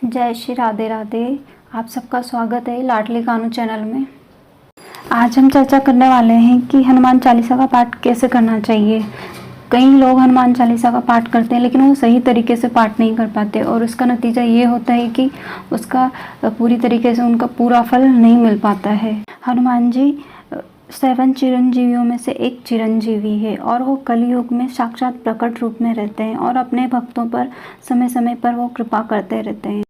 जय श्री राधे राधे। आप सबका स्वागत है लाडली कानू चैनल में। आज हम चर्चा करने वाले हैं कि हनुमान चालीसा का पाठ कैसे करना चाहिए। कई लोग हनुमान चालीसा का पाठ करते हैं लेकिन वो सही तरीके से पाठ नहीं कर पाते और उसका नतीजा ये होता है कि उसका पूरी तरीके से उनका पूरा फल नहीं मिल पाता है। हनुमान जी 7 चिरंजीवियों में से एक चिरंजीवी है और वो कलयुग में साक्षात प्रकट रूप में रहते हैं और अपने भक्तों पर समय समय पर वो कृपा करते रहते हैं।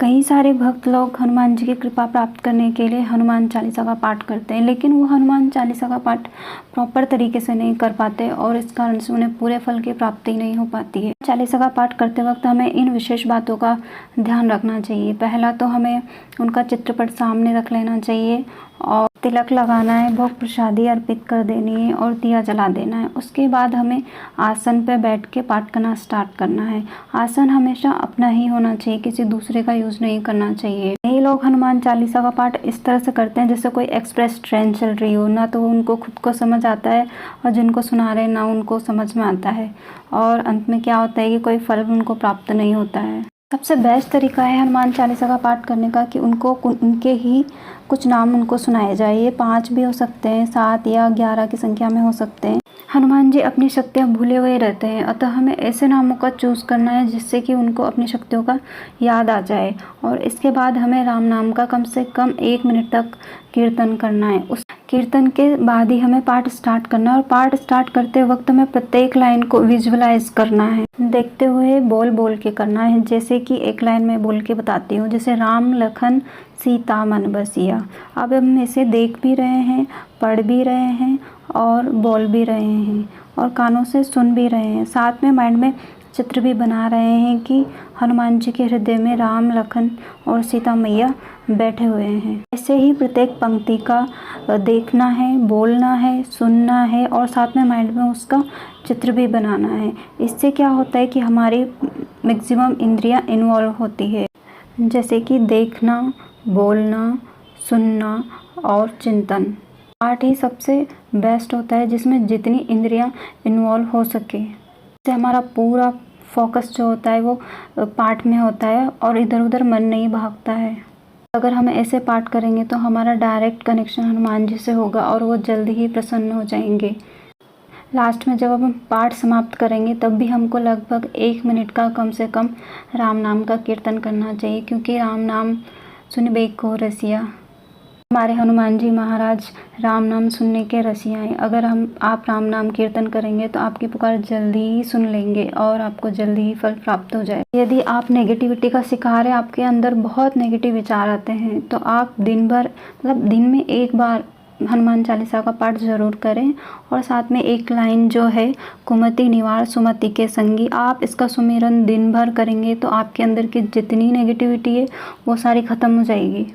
कई सारे भक्त लोग हनुमान जी की कृपा प्राप्त करने के लिए हनुमान चालीसा का पाठ करते हैं लेकिन वो हनुमान चालीसा का पाठ प्रॉपर तरीके से नहीं कर पाते और इस कारण से उन्हें पूरे फल की प्राप्ति नहीं हो पाती है। चालीसा का पाठ करते वक्त हमें इन विशेष बातों का ध्यान रखना चाहिए। पहला तो हमें उनका चित्रपट सामने रख लेना चाहिए और तिलक लगाना है, भोग प्रसादी अर्पित कर देनी है और दिया जला देना है। उसके बाद हमें आसन पर बैठ के पाठ करना स्टार्ट करना है। आसन हमेशा अपना ही होना चाहिए, किसी दूसरे का यूज़ नहीं करना चाहिए। कई लोग हनुमान चालीसा का पाठ इस तरह से करते हैं जैसे कोई एक्सप्रेस ट्रेन चल रही हो, ना तो उनको खुद को समझ आता है और जिनको सुना रहे ना उनको समझ में आता है और अंत में क्या होता है कि कोई फल उनको प्राप्त नहीं होता है। सबसे बेस्ट तरीका है हनुमान चालीसा का पाठ करने का कि उनके ही कुछ नाम उनको सुनाए जाए। ये 5 भी हो सकते हैं, 7 या 11 की संख्या में हो सकते हैं। हनुमान जी अपनी शक्तियाँ भूले हुए रहते हैं, अतः हमें ऐसे नामों का चूज़ करना है जिससे कि उनको अपनी शक्तियों का याद आ जाए और इसके बाद हमें राम नाम का कम से कम 1 मिनट तक कीर्तन करना है। उस कीर्तन के बाद ही हमें पाठ स्टार्ट करना है और पाठ स्टार्ट करते वक्त हमें प्रत्येक लाइन को विजुअलाइज करना है, देखते हुए बोल बोल के करना है। जैसे कि एक लाइन में बोल के बताती हूँ, जैसे राम लखन सीता मन बसिया। अब हम इसे देख भी रहे हैं, पढ़ भी रहे हैं और बोल भी रहे हैं और कानों से सुन भी रहे हैं। साथ में माइंड में चित्र भी बना रहे हैं कि हनुमान जी के हृदय में राम लखन और सीता मैया बैठे हुए हैं। ऐसे ही प्रत्येक पंक्ति का देखना है, बोलना है, सुनना है और साथ में माइंड में उसका चित्र भी बनाना है। इससे क्या होता है कि हमारी मैक्सिमम इंद्रियां इन्वॉल्व होती है, जैसे कि देखना, बोलना, सुनना और चिंतन। पाठ ही सबसे बेस्ट होता है जिसमें जितनी इंद्रियां इन्वॉल्व हो सके। इससे हमारा पूरा फोकस जो होता है वो पाठ में होता है और इधर उधर मन नहीं भागता है। अगर हम ऐसे पाठ करेंगे तो हमारा डायरेक्ट कनेक्शन हनुमान जी से होगा और वो जल्दी ही प्रसन्न हो जाएंगे। लास्ट में जब हम पाठ समाप्त करेंगे तब भी हमको लगभग 1 मिनट का कम से कम राम नाम का कीर्तन करना चाहिए, क्योंकि राम नाम सुनबे को रसिया। हमारे हनुमान जी महाराज राम नाम सुनने के रसिया हैं। अगर आप राम नाम कीर्तन करेंगे तो आपकी पुकार जल्दी ही सुन लेंगे और आपको जल्दी ही फल प्राप्त हो जाए। यदि आप नेगेटिविटी का शिकार है, आपके अंदर बहुत नेगेटिव विचार आते हैं, तो आप दिन में 1 बार हनुमान चालीसा का पाठ ज़रूर करें और साथ में एक लाइन जो है, कुमति निवार सुमति के संगी। आप इसका सुमिरन दिन भर करेंगे तो आपके अंदर की जितनी नेगेटिविटी है वो सारी ख़त्म हो जाएगी।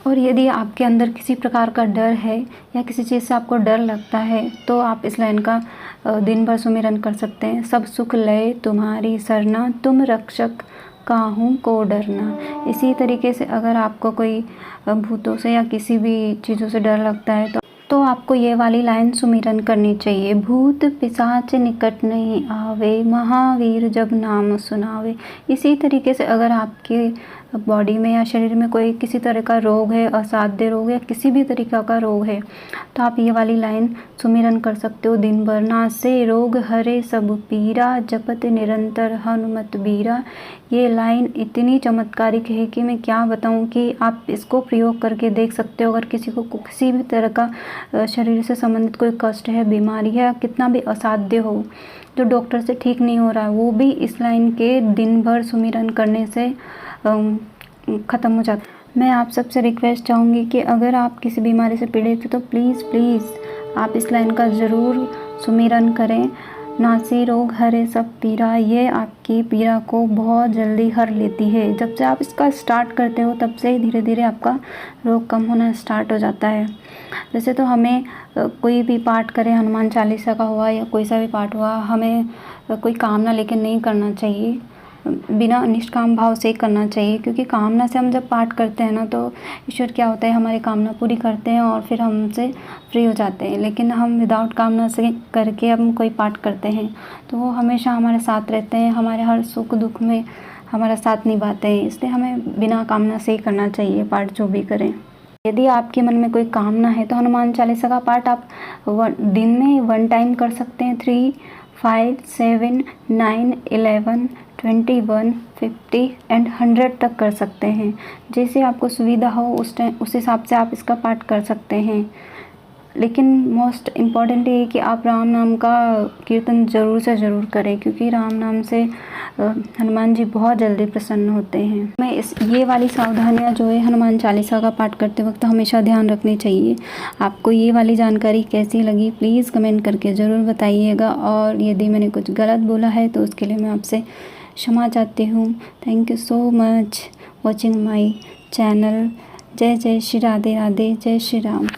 और यदि आपके अंदर किसी प्रकार का डर है या किसी चीज़ से आपको डर लगता है तो आप इस लाइन का दिन भर सुमिरन कर सकते हैं। सब सुख लय तुम्हारी सरना, तुम रक्षक काहू को डरना। इसी तरीके से अगर आपको कोई भूतों से या किसी भी चीज़ों से डर लगता है तो आपको ये वाली लाइन सुमिरन करनी चाहिए। भूत पिशाच निकट नहीं आवे, महावीर जब नाम सुनावे। इसी तरीके से अगर आपके बॉडी में या शरीर में कोई किसी तरह का रोग है, असाध्य रोग या किसी भी तरीका का रोग है, तो आप ये वाली लाइन सुमिरन कर सकते हो दिन भर। नासे रोग हरे सब पीरा, जपत निरंतर हनुमत बीरा। ये लाइन इतनी चमत्कारिक है कि मैं क्या बताऊं कि आप इसको प्रयोग करके देख सकते हो। अगर किसी को किसी भी तरह का शरीर से संबंधित कोई कष्ट है, बीमारी है, कितना भी असाध्य हो जो डॉक्टर से ठीक नहीं हो रहा है, वो भी इस लाइन के दिन भर सुमिरन करने से ख़त्म हो जाता। मैं आप सबसे रिक्वेस्ट चाहूँगी कि अगर आप किसी बीमारी से पीड़ित हो तो प्लीज़ आप इस लाइन का ज़रूर सुमिरन करें। नासी रोग हरे सब पीरा, ये आपकी पीड़ा को बहुत जल्दी हर लेती है। जब से आप इसका स्टार्ट करते हो तब से धीरे धीरे आपका रोग कम होना स्टार्ट हो जाता है। वैसे तो हमें कोई भी पाठ करें, हनुमान चालीसा का हुआ या कोई सा भी पाठ हुआ, हमें कोई कामना लेकर नहीं करना चाहिए, बिना निष्काम भाव से करना चाहिए। क्योंकि कामना से हम जब पाठ करते हैं ना तो ईश्वर क्या होता है, हमारी कामना पूरी करते हैं और फिर हमसे फ्री हो जाते हैं। लेकिन हम विदाउट कामना से करके हम कोई पाठ करते हैं तो वो हमेशा हमारे साथ रहते हैं, हमारे हर सुख दुख में हमारा साथ निभाते हैं, इसलिए हमें बिना कामना से ही करना चाहिए पाठ जो भी करें। यदि आपके मन में कोई कामना है तो हनुमान चालीसा का पाठ आप दिन में 1 टाइम कर सकते हैं। 3, 5, 7, 9, 11, 21, 50 एंड 100 तक कर सकते हैं। जैसे आपको सुविधा हो उस हिसाब से आप इसका पाठ कर सकते हैं। लेकिन मोस्ट इम्पॉर्टेंट ये है कि आप राम नाम का कीर्तन ज़रूर से ज़रूर करें, क्योंकि राम नाम से हनुमान जी बहुत जल्दी प्रसन्न होते हैं। मैं ये वाली सावधानियाँ जो है हनुमान चालीसा का पाठ करते वक्त हमेशा ध्यान रखनी चाहिए। आपको ये वाली जानकारी कैसी लगी प्लीज़ कमेंट करके ज़रूर बताइएगा, और यदि मैंने कुछ गलत बोला है तो उसके लिए मैं आपसे क्षमा चाहती हूँ। Thank you so much watching my channel. जय जय श्री राधे राधे, जय श्री राम।